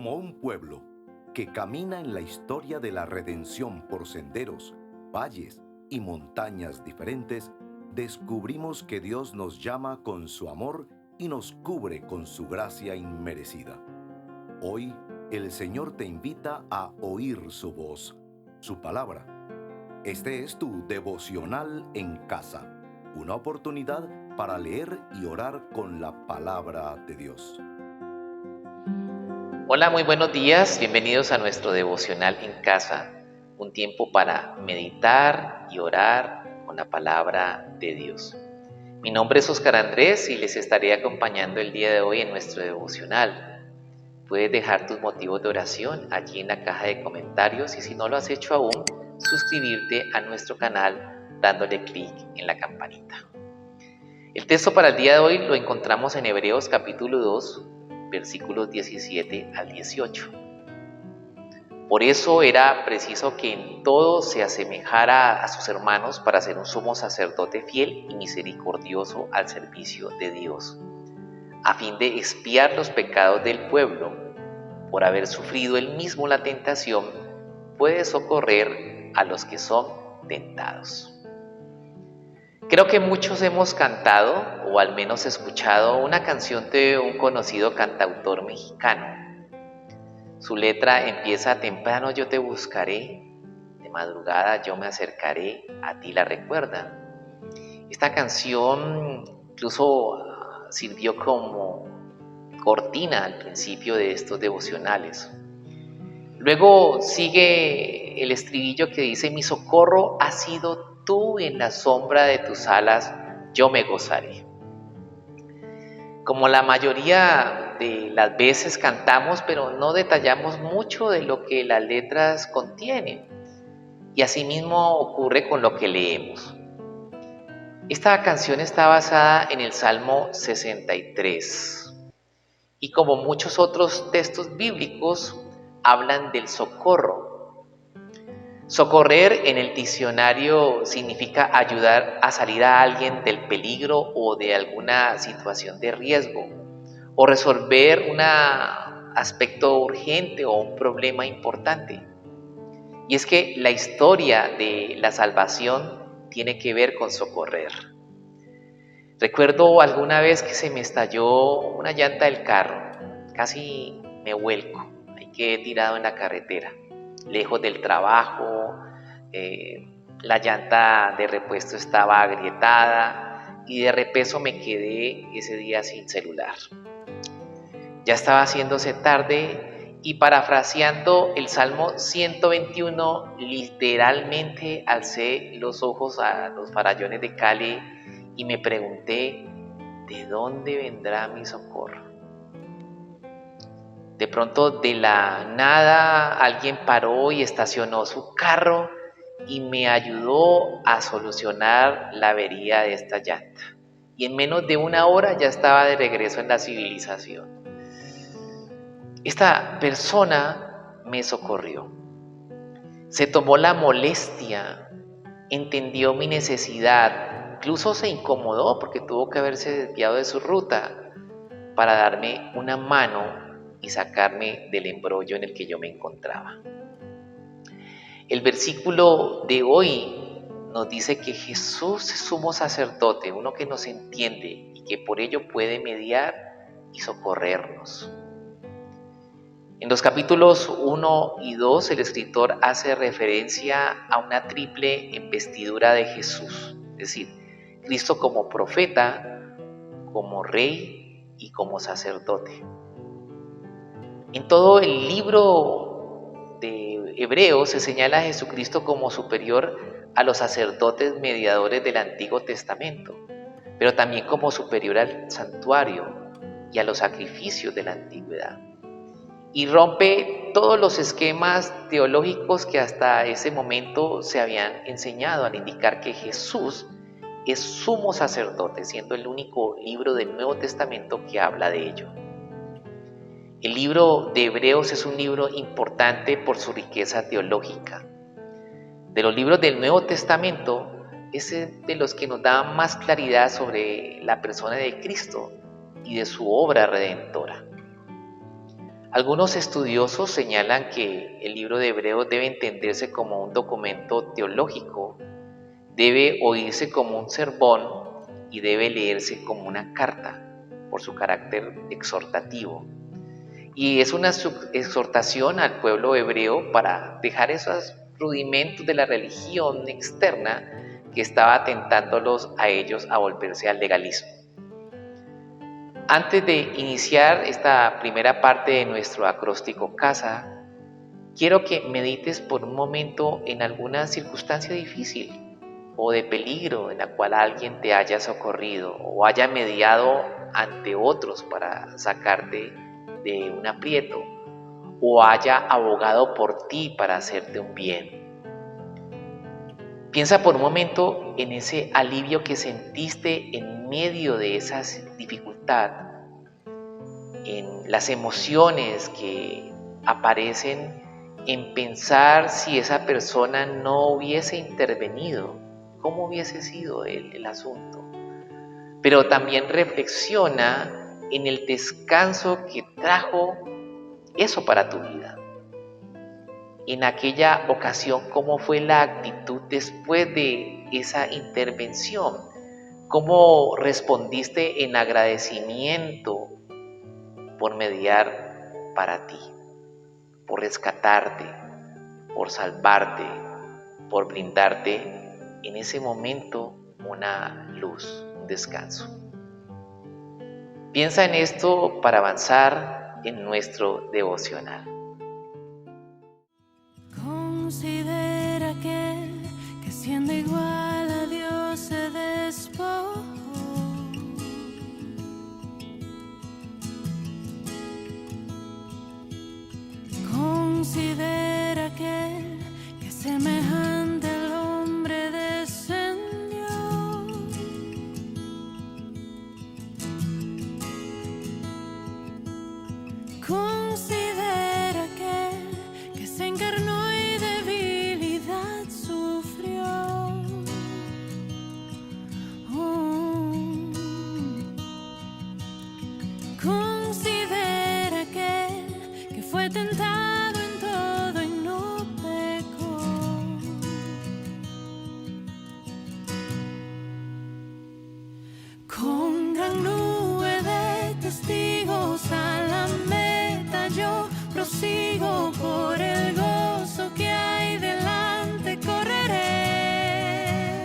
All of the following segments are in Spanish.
Como un pueblo que camina en la historia de la redención por senderos, valles y montañas diferentes, descubrimos que Dios nos llama con su amor y nos cubre con su gracia inmerecida. Hoy, el Señor te invita a oír su voz, su palabra. Este es tu devocional en casa, una oportunidad para leer y orar con la palabra de Dios. Hola, muy buenos días, bienvenidos a nuestro devocional en casa, un tiempo para meditar y orar con la palabra de Dios. Mi nombre es Óscar Andrés y les estaré acompañando el día de hoy en nuestro devocional. Puedes dejar tus motivos de oración allí en la caja de comentarios y si no lo has hecho aún, suscribirte a nuestro canal dándole clic en la campanita. El texto para el día de hoy lo encontramos en Hebreos capítulo 2, versículos 17 al 18. Por eso era preciso que en todo se asemejara a sus hermanos para ser un sumo sacerdote fiel y misericordioso al servicio de Dios, a fin de expiar los pecados del pueblo. Por haber sufrido él mismo la tentación, puede socorrer a los que son tentados. Creo que muchos hemos cantado, o al menos escuchado, una canción de un conocido cantautor mexicano. Su letra empieza: temprano yo te buscaré, de madrugada yo me acercaré, a ti la recuerda. Esta canción incluso sirvió como cortina al principio de estos devocionales. Luego sigue el estribillo que dice: mi socorro ha sido tú, en la sombra de tus alas yo me gozaré. Como la mayoría de las veces cantamos, pero no detallamos mucho de lo que las letras contienen. Y asimismo ocurre con lo que leemos. Esta canción está basada en el Salmo 63. Y como muchos otros textos bíblicos, hablan del socorro. Socorrer en el diccionario significa ayudar a salir a alguien del peligro o de alguna situación de riesgo, o resolver un aspecto urgente o un problema importante. Y es que la historia de la salvación tiene que ver con socorrer. Recuerdo alguna vez que se me estalló una llanta del carro, casi me vuelco, ahí quedé tirado en la carretera, lejos del trabajo, la llanta de repuesto estaba agrietada y de repeso me quedé ese día sin celular. Ya estaba haciéndose tarde y, parafraseando el Salmo 121, literalmente alcé los ojos a los farallones de Cali y me pregunté: ¿de dónde vendrá mi socorro? De pronto, de la nada, alguien paró y estacionó su carro y me ayudó a solucionar la avería de esta llanta. Y en menos de una hora ya estaba de regreso en la civilización. Esta persona me socorrió. Se tomó la molestia, entendió mi necesidad, incluso se incomodó porque tuvo que haberse desviado de su ruta para darme una mano y sacarme del embrollo en el que yo me encontraba. El versículo de hoy nos dice que Jesús es sumo sacerdote, uno que nos entiende y que por ello puede mediar y socorrernos. En los capítulos 1 y 2, el escritor hace referencia a una triple investidura de Jesús, es decir, Cristo como profeta, como rey y como sacerdote. En todo el libro de Hebreos se señala a Jesucristo como superior a los sacerdotes mediadores del Antiguo Testamento, pero también como superior al santuario y a los sacrificios de la antigüedad. Y rompe todos los esquemas teológicos que hasta ese momento se habían enseñado al indicar que Jesús es sumo sacerdote, siendo el único libro del Nuevo Testamento que habla de ello. El libro de Hebreos es un libro importante por su riqueza teológica. De los libros del Nuevo Testamento es de los que nos da más claridad sobre la persona de Cristo y de su obra redentora. Algunos estudiosos señalan que el libro de Hebreos debe entenderse como un documento teológico, debe oírse como un sermón y debe leerse como una carta por su carácter exhortativo. Y es una exhortación al pueblo hebreo para dejar esos rudimentos de la religión externa que estaba tentándolos a ellos a volverse al legalismo. Antes de iniciar esta primera parte de nuestro acróstico Casa, quiero que medites por un momento en alguna circunstancia difícil o de peligro en la cual alguien te haya socorrido o haya mediado ante otros para sacarte de un aprieto o haya abogado por ti para hacerte un bien. Piensa por un momento en ese alivio que sentiste en medio de esa dificultad, en las emociones que aparecen en pensar si esa persona no hubiese intervenido, cómo hubiese sido el asunto. Pero también reflexiona en el descanso que trajo eso para tu vida. En aquella ocasión, ¿cómo fue la actitud después de esa intervención? ¿Cómo respondiste en agradecimiento por mediar para ti, por rescatarte, por salvarte, por brindarte en ese momento una luz, un descanso? Piensa en esto para avanzar en nuestro devocional. Considera aquel que siendo igual a Dios se despojó. Considera aquel que semejante al hombre descendió. Considera aquel que se encarnó y debilidad sufrió. Considera aquel que fue tentado en todo y no pecó. Con gran nube de testigos a la meta yo prosigo, por el gozo que hay delante correré,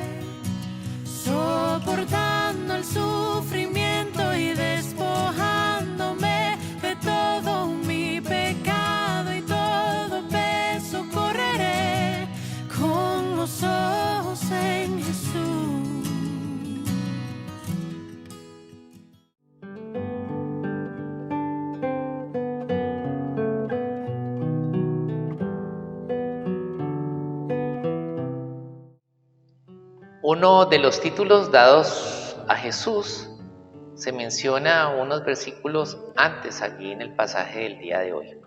soportando el sufrimiento y despojándome de todo mi pecado y todo peso, correré con los ojos en Jesús. Uno de los títulos dados a Jesús se menciona unos versículos antes allí en el pasaje del día de hoy.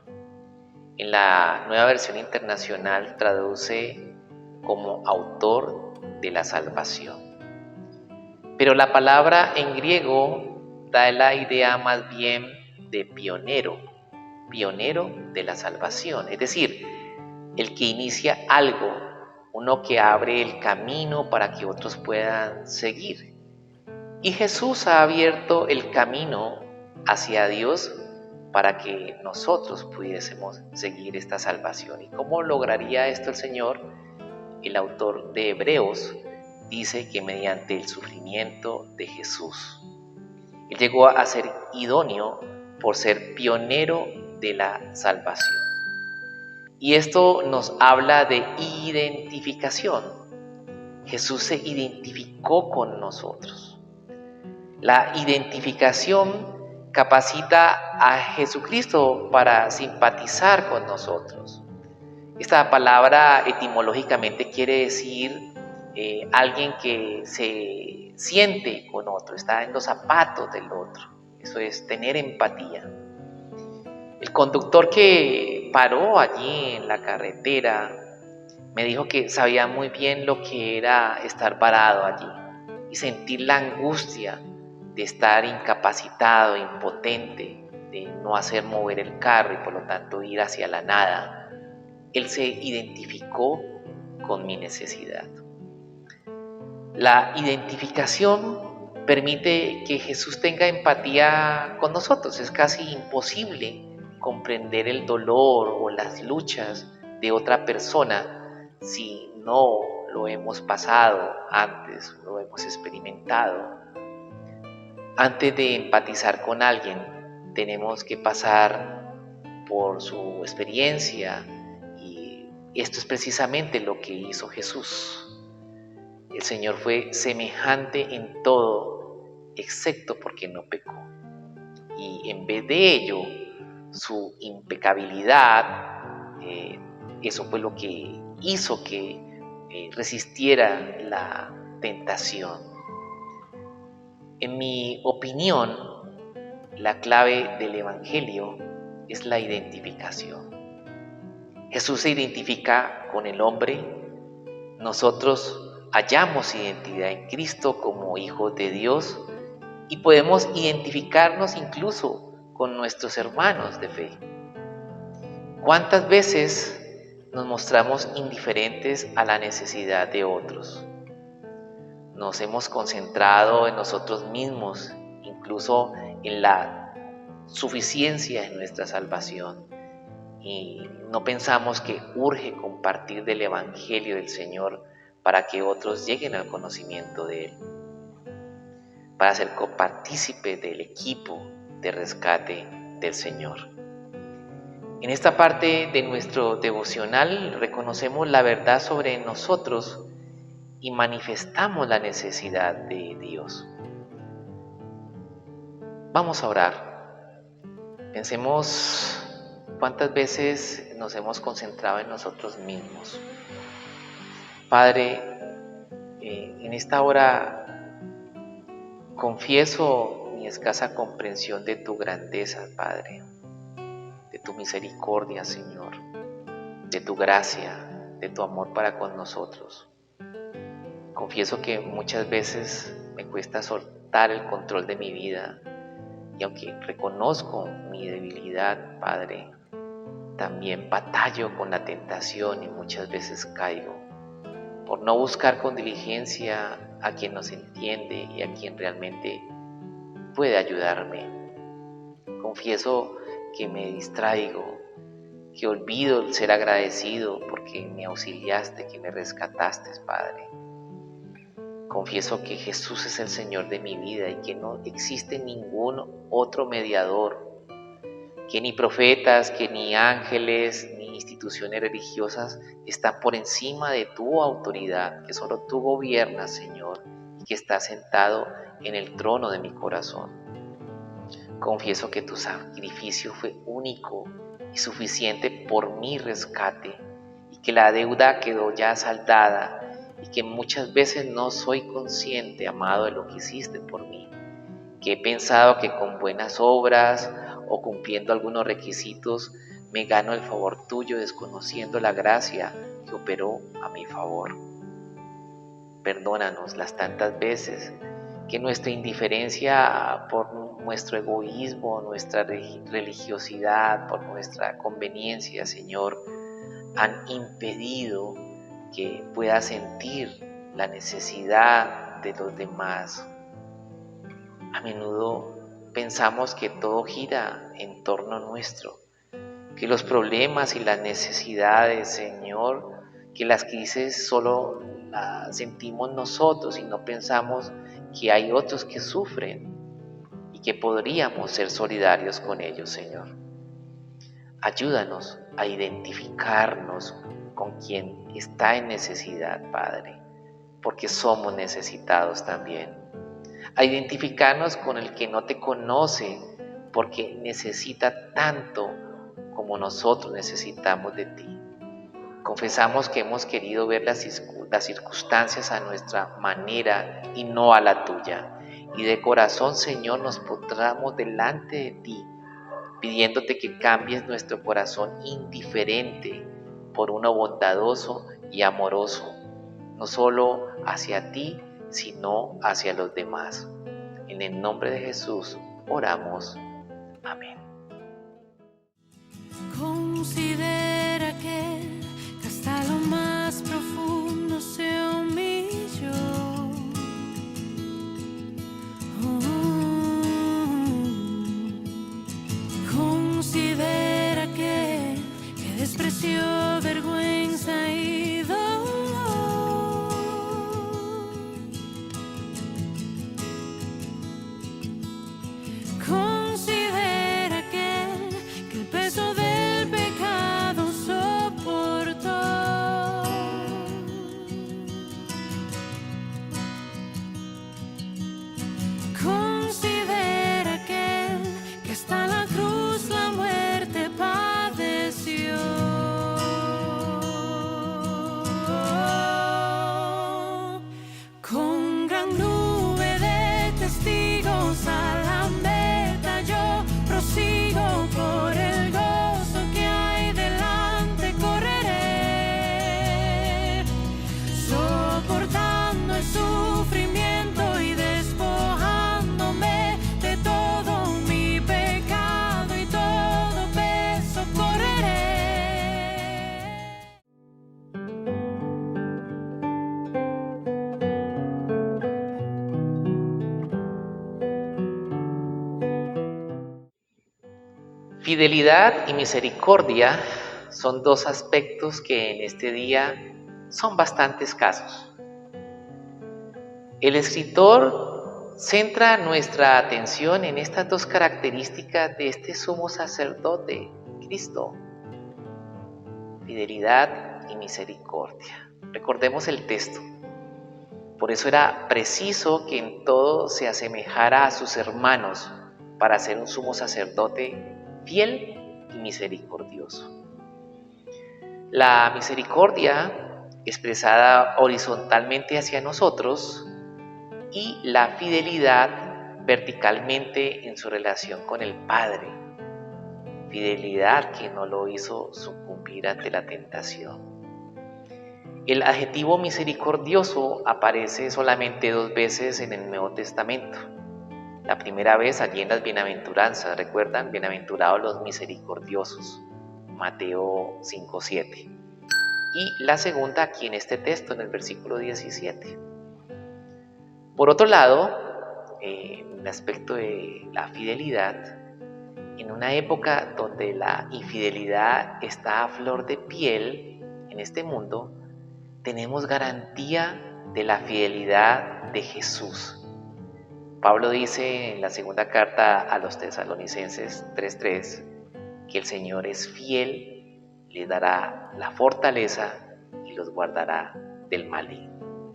En la Nueva Versión Internacional traduce como autor de la salvación. Pero la palabra en griego da la idea más bien de pionero de la salvación, es decir, el que inicia algo, uno que abre el camino para que otros puedan seguir. Y Jesús ha abierto el camino hacia Dios para que nosotros pudiésemos seguir esta salvación. ¿Y cómo lograría esto el Señor? El autor de Hebreos dice que mediante el sufrimiento de Jesús. Él llegó a ser idóneo por ser pionero de la salvación. Y esto nos habla de identificación. Jesús se identificó con nosotros. La identificación capacita a Jesucristo para simpatizar con nosotros. Esta palabra etimológicamente quiere decir alguien que se siente con otro, está en los zapatos del otro. Eso es tener empatía. El conductor que paró allí en la carretera me dijo que sabía muy bien lo que era estar parado allí y sentir la angustia de estar incapacitado, impotente, de no hacer mover el carro y por lo tanto ir hacia la nada. Él se identificó con mi necesidad. La identificación permite que Jesús tenga empatía con nosotros. Es casi imposible comprender el dolor o las luchas de otra persona si no lo hemos pasado antes, lo hemos experimentado. Antes de empatizar con alguien, tenemos que pasar por su experiencia, y esto es precisamente lo que hizo Jesús. El Señor fue semejante en todo, excepto porque no pecó. Y en vez de ello, su impecabilidad, eso fue lo que hizo que resistiera la tentación. En mi opinión, la clave del Evangelio es la identificación. Jesús se identifica con el hombre. Nosotros hallamos identidad en Cristo como hijos de Dios y podemos identificarnos incluso con nuestros hermanos de fe. ¿Cuántas veces nos mostramos indiferentes a la necesidad de otros? Nos hemos concentrado en nosotros mismos, incluso en la suficiencia de nuestra salvación, y no pensamos que urge compartir del Evangelio del Señor para que otros lleguen al conocimiento de Él, para ser copartícipe del equipo de rescate del Señor. En esta parte de nuestro devocional reconocemos la verdad sobre nosotros y manifestamos la necesidad de Dios. Vamos a orar. Pensemos cuántas veces nos hemos concentrado en nosotros mismos. Padre, en esta hora confieso mi escasa comprensión de tu grandeza, Padre, de tu misericordia, Señor, de tu gracia, de tu amor para con nosotros. Confieso que muchas veces me cuesta soltar el control de mi vida, y aunque reconozco mi debilidad, Padre, también batallo con la tentación y muchas veces caigo por no buscar con diligencia a quien nos entiende y a quien realmente puede ayudarme. Confieso que me distraigo, que olvido el ser agradecido porque me auxiliaste, que me rescataste, Padre. Confieso que Jesús es el Señor de mi vida y que no existe ningún otro mediador, que ni profetas, que ni ángeles, ni instituciones religiosas están por encima de tu autoridad, que solo tú gobiernas, Señor, y que estás sentado en el trono de mi corazón. Confieso que tu sacrificio fue único y suficiente por mi rescate, y que la deuda quedó ya saldada, y que muchas veces no soy consciente, amado, de lo que hiciste por mí, que he pensado que con buenas obras o cumpliendo algunos requisitos me gano el favor tuyo, desconociendo la gracia que operó a mi favor. Perdónanos las tantas veces que nuestra indiferencia por nuestro egoísmo, nuestra religiosidad, por nuestra conveniencia, Señor, han impedido que pueda sentir la necesidad de los demás. A menudo pensamos que todo gira en torno nuestro, que los problemas y las necesidades, Señor, que las crisis solo las sentimos nosotros y no pensamos que hay otros que sufren y que podríamos ser solidarios con ellos, Señor. Ayúdanos a identificarnos con quien está en necesidad, Padre, porque somos necesitados también. A identificarnos con el que no te conoce, porque necesita tanto como nosotros necesitamos de ti. Confesamos que hemos querido ver las circunstancias a nuestra manera y no a la tuya. Y de corazón, Señor, nos postramos delante de ti, pidiéndote que cambies nuestro corazón indiferente por uno bondadoso y amoroso, no solo hacia ti, sino hacia los demás. En el nombre de Jesús oramos. Amén. Considera que hasta lo más profundo se humilló. Considera que despreció vergüenza y dolor. Considera que el peso del pecado soportó. Considera que hasta la cruz la muerte padeció. Con gran nube de testigos a la meta yo prosigo, por el gozo que hay delante correré, soportando el sufrimiento y despojándome de todo mi pecado y todo peso correré. Fidelidad y misericordia son dos aspectos que en este día son bastante escasos. El escritor centra nuestra atención en estas dos características de este sumo sacerdote, Cristo: fidelidad y misericordia. Recordemos el texto. Por eso era preciso que en todo se asemejara a sus hermanos para ser un sumo sacerdote fiel y misericordioso. La misericordia expresada horizontalmente hacia nosotros y la fidelidad verticalmente en su relación con el Padre. Fidelidad que no lo hizo sucumbir ante la tentación. El adjetivo misericordioso aparece solamente 2 veces en el Nuevo Testamento. La primera vez allí en las bienaventuranzas, ¿recuerdan? Bienaventurados los misericordiosos, Mateo 5:7. Y la segunda aquí en este texto, en el versículo 17. Por otro lado, en el aspecto de la fidelidad, en una época donde la infidelidad está a flor de piel en este mundo, tenemos garantía de la fidelidad de Jesús. Pablo dice en la segunda carta a los Tesalonicenses 3:3 que el Señor es fiel, le dará la fortaleza y los guardará del maligno.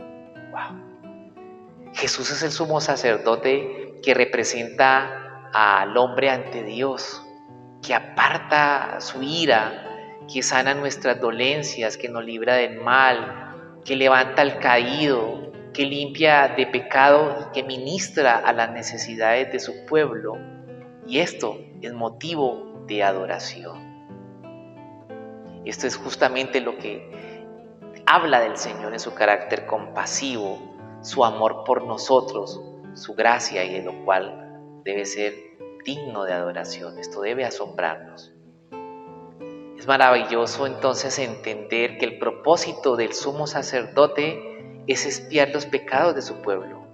¡Wow! Jesús es el sumo sacerdote que representa al hombre ante Dios, que aparta su ira, que sana nuestras dolencias, que nos libra del mal, que levanta al caído, que limpia de pecado y que ministra a las necesidades de su pueblo. Y esto es motivo de adoración. Esto es justamente lo que habla del Señor en su carácter compasivo, su amor por nosotros, su gracia, y de lo cual debe ser digno de adoración. Esto debe asombrarnos. Es maravilloso entonces entender que el propósito del sumo sacerdote es expiar los pecados de su pueblo.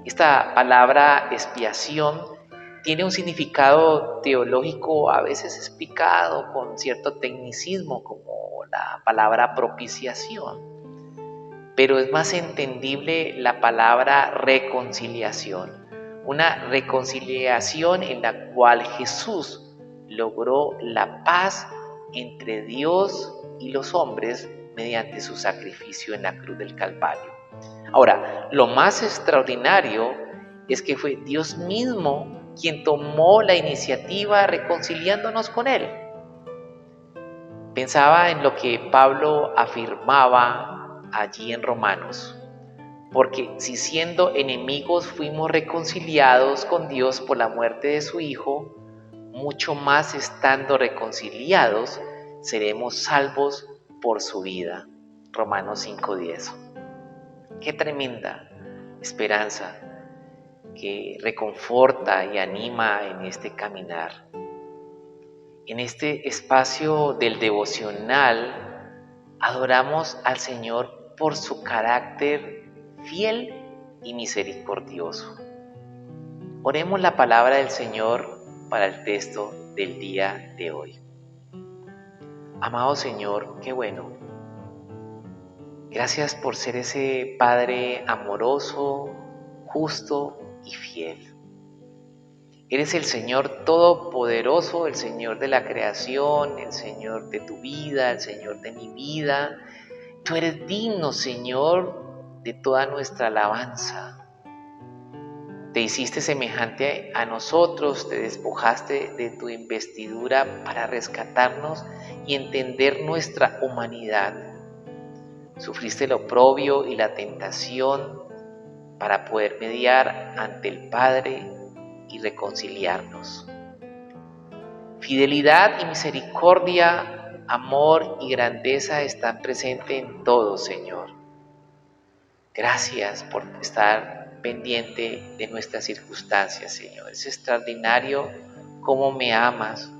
Esta palabra expiación tiene un significado teológico a veces explicado con cierto tecnicismo, como la palabra propiciación, pero es más entendible la palabra reconciliación, una reconciliación en la cual Jesús logró la paz entre Dios y los hombres mediante su sacrificio en la cruz del Calvario. Ahora, lo más extraordinario es que fue Dios mismo quien tomó la iniciativa reconciliándonos con Él. Pensaba en lo que Pablo afirmaba allí en Romanos: porque si siendo enemigos fuimos reconciliados con Dios por la muerte de su Hijo, mucho más estando reconciliados seremos salvos por su vida. Romanos 5:10. Qué tremenda esperanza que reconforta y anima en este caminar. En este espacio del devocional adoramos al Señor por su carácter fiel y misericordioso. Oremos la palabra del Señor para el texto del día de hoy. Amado Señor, qué bueno. Gracias por ser ese Padre amoroso, justo y fiel. Eres el Señor todopoderoso, el Señor de la creación, el Señor de tu vida, el Señor de mi vida. Tú eres digno, Señor, de toda nuestra alabanza. Te hiciste semejante a nosotros, te despojaste de tu investidura para rescatarnos y entender nuestra humanidad. Sufriste el oprobio y la tentación para poder mediar ante el Padre y reconciliarnos. Fidelidad y misericordia, amor y grandeza están presentes en todo, Señor. Gracias por estar pendiente de nuestras circunstancias, Señor. Es extraordinario cómo me amas,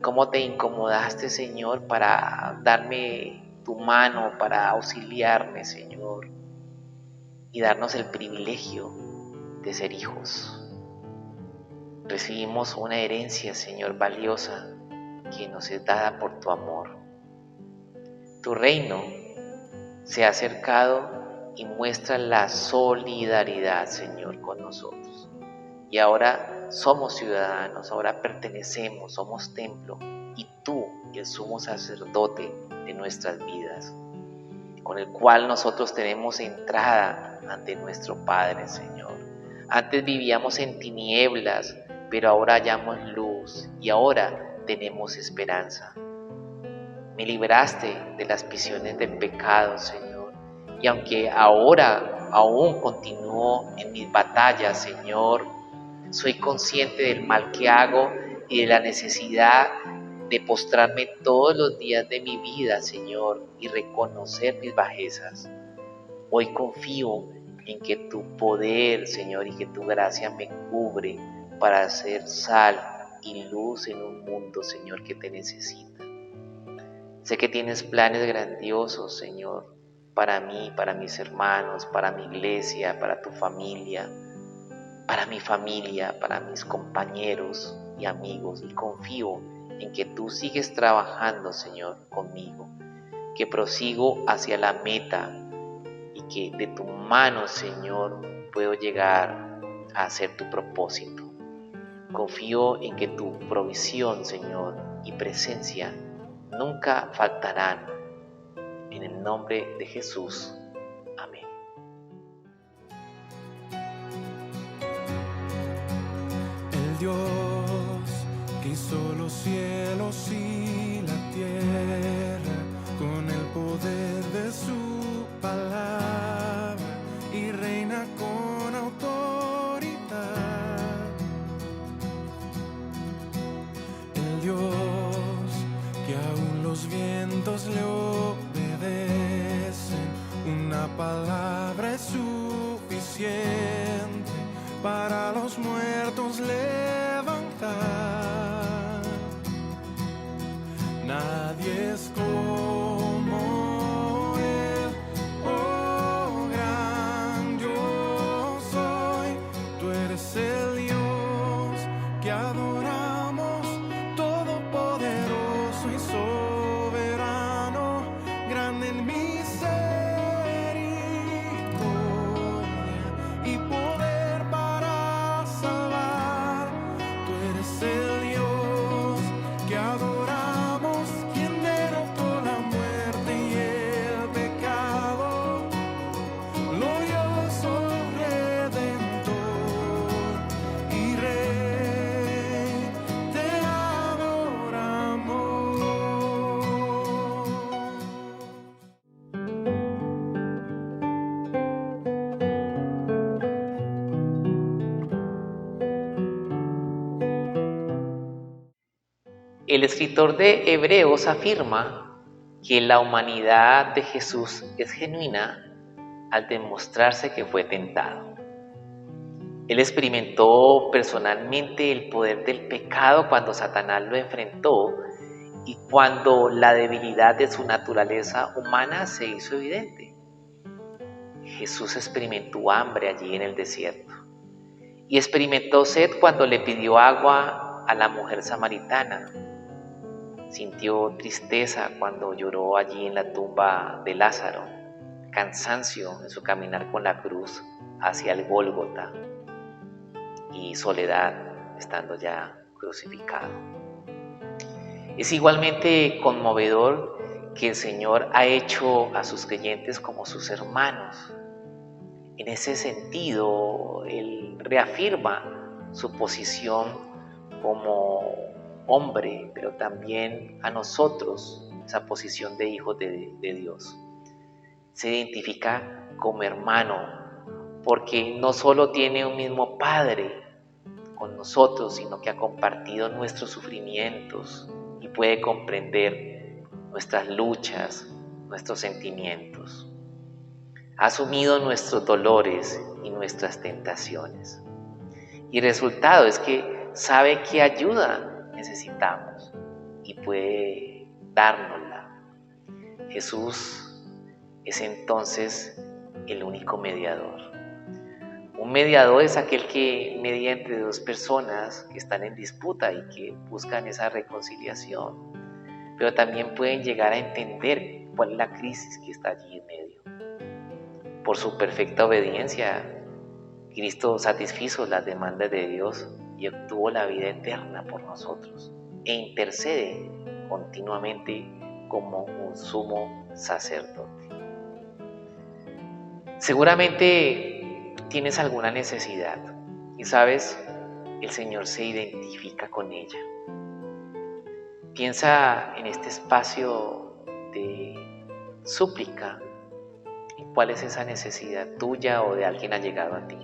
cómo te incomodaste, Señor, para darme tu mano, para auxiliarme, Señor, y darnos el privilegio de ser hijos. Recibimos una herencia, Señor, valiosa, que nos es dada por tu amor. Tu reino se ha acercado y muestra la solidaridad, Señor, con nosotros. Y ahora somos ciudadanos, ahora pertenecemos, somos templo, y tú, el sumo sacerdote de nuestras vidas, con el cual nosotros tenemos entrada ante nuestro Padre, Señor. Antes vivíamos en tinieblas, pero ahora hallamos luz y ahora tenemos esperanza. Me libraste de las prisiones del pecado, Señor, y aunque ahora aún continúo en mis batallas, Señor, soy consciente del mal que hago y de la necesidad de postrarme todos los días de mi vida, Señor, y reconocer mis bajezas. Hoy confío en que tu poder, Señor, y que tu gracia me cubre para hacer sal y luz en un mundo, Señor, que te necesita. Sé que tienes planes grandiosos, Señor, para mí, para mis hermanos, para mi iglesia, para tu familia, para mi familia, para mis compañeros y amigos. Y confío en que tú sigues trabajando, Señor, conmigo, que prosigo hacia la meta y que de tu mano, Señor, puedo llegar a hacer tu propósito. Confío en que tu provisión, Señor, y presencia nunca faltarán. En el nombre de Jesús. Amén. El Dios que hizo los cielos y la tierra con el poder de su palabra y reina con autoridad. El Dios que aún los vientos le obedecen, una palabra es suficiente para los muertos levantar. Nadie es como Él, oh gran yo soy. Tú eres el Dios que adoramos, todopoderoso y soberano, grande en misericordia y poder para salvar. Tú eres el Dios que adoramos, quien derrotó la muerte y el pecado, glorioso Redentor y Rey, te adoramos. El escritor de Hebreos afirma que la humanidad de Jesús es genuina al demostrarse que fue tentado. Él experimentó personalmente el poder del pecado cuando Satanás lo enfrentó y cuando la debilidad de su naturaleza humana se hizo evidente. Jesús experimentó hambre allí en el desierto y experimentó sed cuando le pidió agua a la mujer samaritana. Sintió tristeza cuando lloró allí en la tumba de Lázaro, cansancio en su caminar con la cruz hacia el Gólgota y soledad estando ya crucificado. Es igualmente conmovedor que el Señor ha hecho a sus creyentes como sus hermanos. En ese sentido, Él reafirma su posición como hombre, pero también a nosotros, esa posición de hijos de Dios. Se identifica como hermano, porque no solo tiene un mismo Padre con nosotros, sino que ha compartido nuestros sufrimientos y puede comprender nuestras luchas, nuestros sentimientos. Ha asumido nuestros dolores y nuestras tentaciones. Y el resultado es que sabe qué ayuda necesitamos y puede dárnosla. Jesús es entonces el único mediador. Un mediador es aquel que media entre dos personas que están en disputa y que buscan esa reconciliación, pero también pueden llegar a entender cuál es la crisis que está allí en medio. Por su perfecta obediencia, Cristo satisfizo las demandas de Dios y obtuvo la vida eterna por nosotros e intercede continuamente como un sumo sacerdote. Seguramente tienes alguna necesidad y sabes, el Señor se identifica con ella. Piensa en este espacio de súplica y cuál es esa necesidad tuya o de alguien allegado a ti.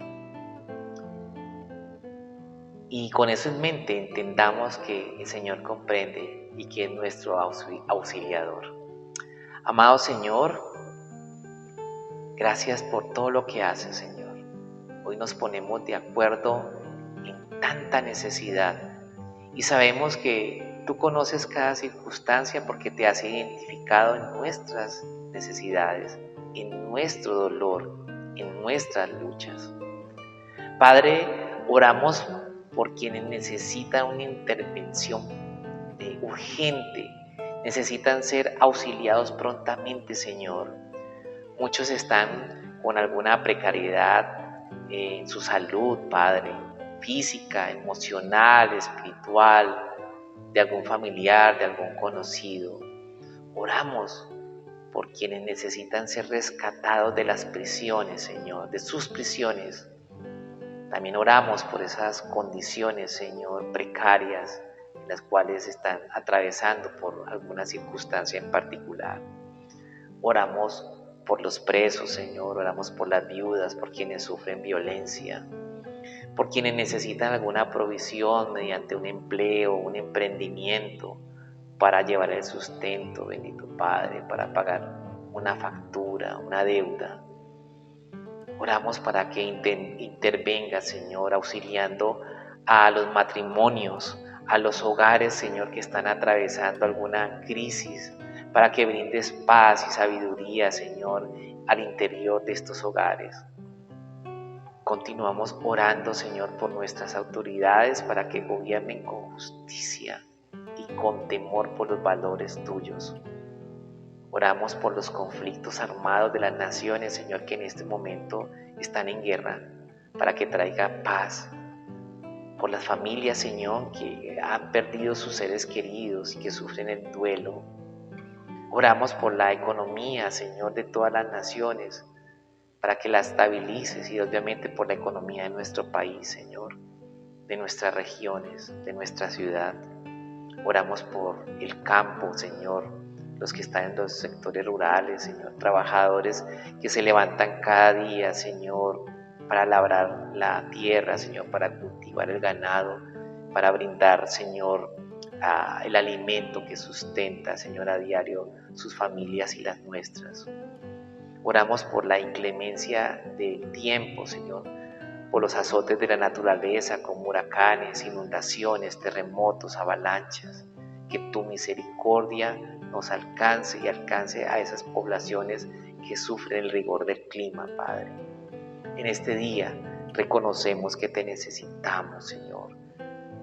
Y con eso en mente entendamos que el Señor comprende y que es nuestro auxiliador. Amado Señor, gracias por todo lo que haces, Señor. Hoy nos ponemos de acuerdo en tanta necesidad y sabemos que tú conoces cada circunstancia porque te has identificado en nuestras necesidades, en nuestro dolor, en nuestras luchas. Padre, oramos por quienes necesitan una intervención urgente, necesitan ser auxiliados prontamente, Señor. Muchos están con alguna precariedad en su salud, Padre, física, emocional, espiritual, de algún familiar, de algún conocido. Oramos por quienes necesitan ser rescatados de las prisiones, Señor, de sus prisiones. También oramos por esas condiciones, Señor, precarias, en las cuales están atravesando por alguna circunstancia en particular. Oramos por los presos, Señor, oramos por las viudas, por quienes sufren violencia, por quienes necesitan alguna provisión mediante un empleo, un emprendimiento para llevar el sustento, bendito Padre, para pagar una factura, una deuda. Oramos para que intervenga, Señor, auxiliando a los matrimonios, a los hogares, Señor, que están atravesando alguna crisis, para que brindes paz y sabiduría, Señor, al interior de estos hogares. Continuamos orando, Señor, por nuestras autoridades para que gobiernen con justicia y con temor por los valores tuyos. Oramos por los conflictos armados de las naciones, Señor, que en este momento están en guerra, para que traiga paz. Por las familias, Señor, que han perdido sus seres queridos y que sufren el duelo. Oramos por la economía, Señor, de todas las naciones, para que la estabilices y obviamente por la economía de nuestro país, Señor, de nuestras regiones, de nuestra ciudad. Oramos por el campo, Señor, los que están en los sectores rurales, Señor, trabajadores que se levantan cada día, Señor, para labrar la tierra, Señor, para cultivar el ganado, para brindar, Señor, el alimento que sustenta, Señor, a diario sus familias y las nuestras. Oramos por la inclemencia del tiempo, Señor, por los azotes de la naturaleza como huracanes, inundaciones, terremotos, avalanchas. Que tu misericordia nos alcance y alcance a esas poblaciones que sufren el rigor del clima, Padre. En este día reconocemos que te necesitamos, Señor.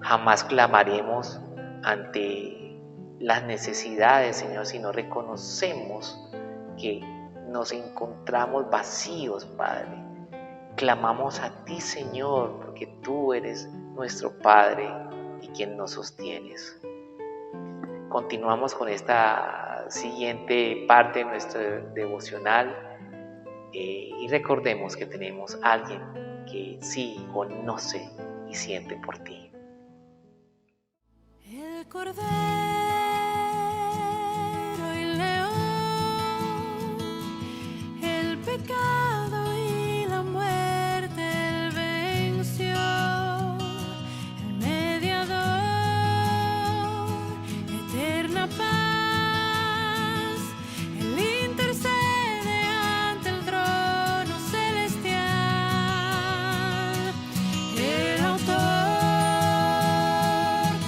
Jamás clamaremos ante las necesidades, Señor, sino reconocemos que nos encontramos vacíos, Padre. Clamamos a ti, Señor, porque tú eres nuestro Padre y quien nos sostienes. Continuamos con esta siguiente parte de nuestro devocional y recordemos que tenemos a alguien que sí conoce y siente por ti. El cordero y el león, el pecado y la muerte él venció, el mediador, eterna paz, él intercede ante el trono celestial, el autor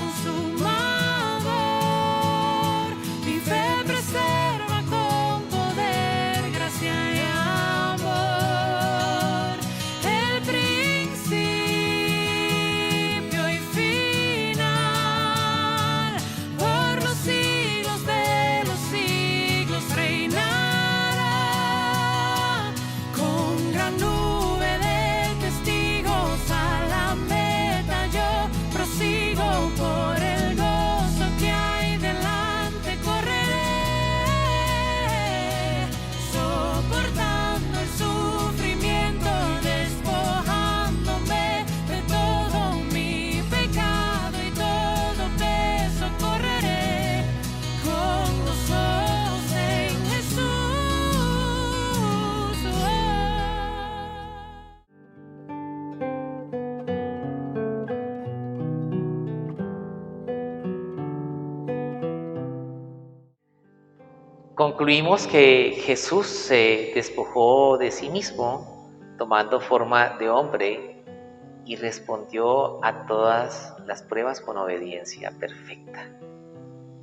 consumador, mi fe preserva con poder, gracia y amor, el principio y final, por los siglos de los siglos reinará, con gran nube de testigos a la meta yo prosigo, por el gozo que hay delante correré, soportando el sufrimiento, despojándome de todo mi pecado y todo peso, correré con gozo en Jesús. Concluimos que Jesús se despojó de sí mismo, tomando forma de hombre, y respondió a todas las pruebas con obediencia perfecta,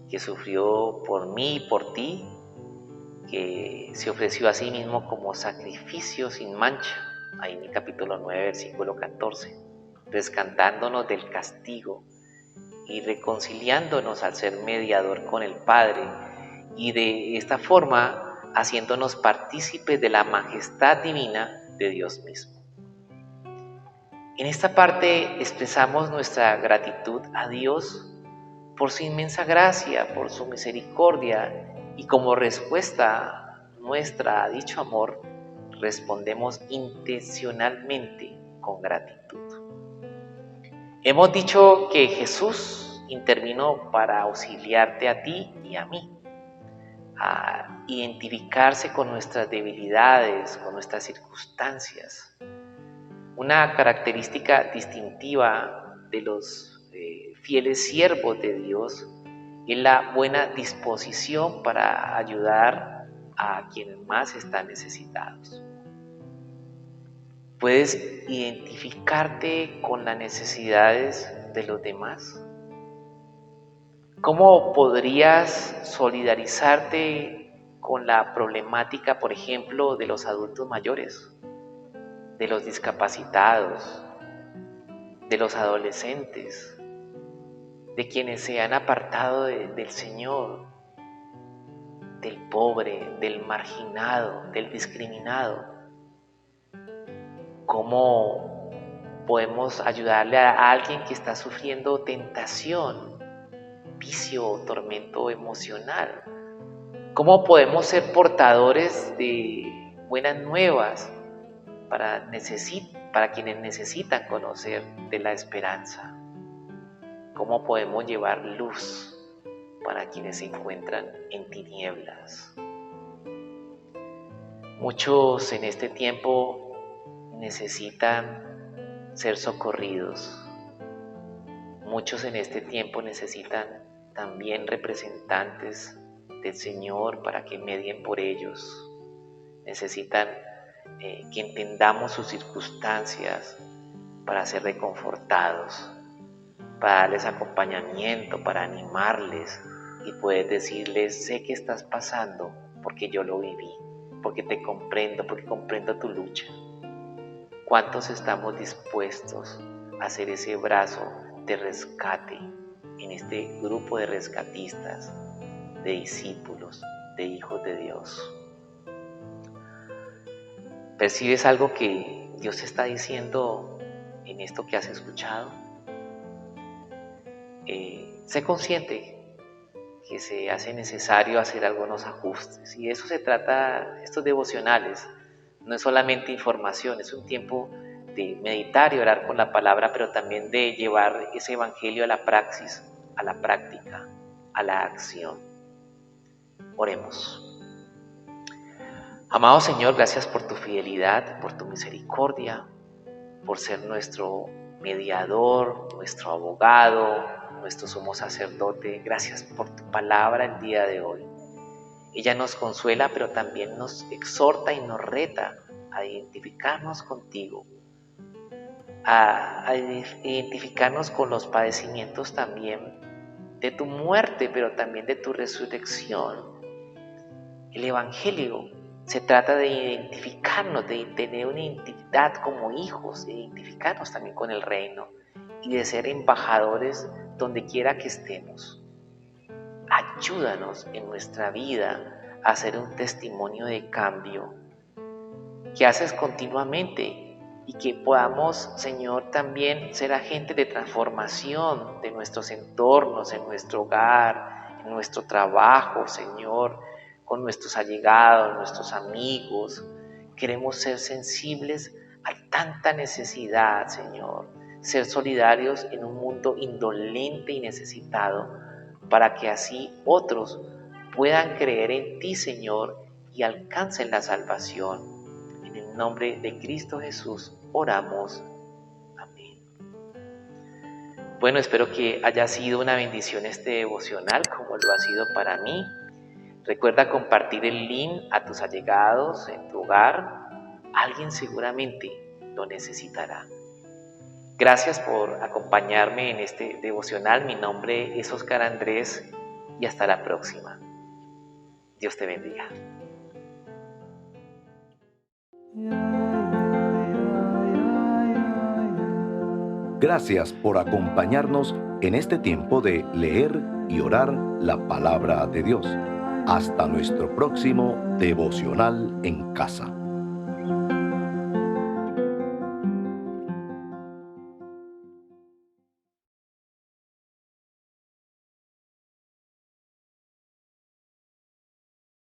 que sufrió por mí y por ti, que se ofreció a sí mismo como sacrificio sin mancha, ahí en el capítulo 9, versículo 14, rescatándonos del castigo y reconciliándonos al ser mediador con el Padre, y de esta forma haciéndonos partícipes de la majestad divina de Dios mismo. En esta parte expresamos nuestra gratitud a Dios por su inmensa gracia, por su misericordia, y como respuesta nuestra a dicho amor, respondemos intencionalmente con gratitud. Hemos dicho que Jesús intervino para auxiliarte a ti y a mí, a identificarse con nuestras debilidades, con nuestras circunstancias. Una característica distintiva de los fieles siervos de Dios es la buena disposición para ayudar a quienes más están necesitados. ¿Puedes identificarte con las necesidades de los demás? ¿Cómo podrías solidarizarte con la problemática, por ejemplo, de los adultos mayores, de los discapacitados, de los adolescentes, de quienes se han apartado del Señor, del pobre, del marginado, del discriminado? ¿Cómo podemos ayudarle a alguien que está sufriendo tentación, vicio o tormento emocional? ¿Cómo podemos ser portadores de buenas nuevas para quienes necesitan conocer de la esperanza? ¿Cómo podemos llevar luz para quienes se encuentran en tinieblas? Muchos en este tiempo necesitan ser socorridos. Muchos en este tiempo necesitan también representantes del Señor para que medien por ellos. Necesitan que entendamos sus circunstancias, para ser reconfortados, para darles acompañamiento, para animarles y poder decirles: sé que estás pasando porque yo lo viví, porque te comprendo, porque comprendo tu lucha. ¿Cuántos estamos dispuestos a hacer ese brazo de rescate en este grupo de rescatistas, de discípulos, de hijos de Dios? ¿Percibes algo que Dios te está diciendo en esto que has escuchado? Sé consciente que se hace necesario hacer algunos ajustes, y de eso se trata estos devocionales. No es solamente información, es un tiempo de meditar y orar con la palabra, pero también de llevar ese evangelio a la praxis, a la práctica, a la acción. Oremos. Amado Señor, gracias por tu fidelidad, por tu misericordia, por ser nuestro mediador, nuestro abogado, nuestro sumo sacerdote. Gracias por tu palabra el día de hoy. Ella nos consuela, pero también nos exhorta y nos reta a identificarnos contigo, a identificarnos con los padecimientos también de tu muerte, pero también de tu resurrección. El Evangelio se trata de identificarnos, de tener una identidad como hijos, de identificarnos también con el reino y de ser embajadores donde quiera que estemos. Ayúdanos en nuestra vida a hacer un testimonio de cambio que haces continuamente, y que podamos, Señor, también ser agentes de transformación de nuestros entornos, en nuestro hogar, en nuestro trabajo, Señor, con nuestros allegados, nuestros amigos. Queremos ser sensibles a tanta necesidad, Señor, ser solidarios en un mundo indolente y necesitado, para que así otros puedan creer en ti, Señor, y alcancen la salvación. En el nombre de Cristo Jesús oramos. Amén. Bueno, espero que haya sido una bendición este devocional, como lo ha sido para mí. Recuerda compartir el link a tus allegados en tu hogar. Alguien seguramente lo necesitará. Gracias por acompañarme en este devocional. Mi nombre es Óscar Andrés y hasta la próxima. Dios te bendiga. Gracias por acompañarnos en este tiempo de leer y orar la palabra de Dios. Hasta nuestro próximo devocional en casa.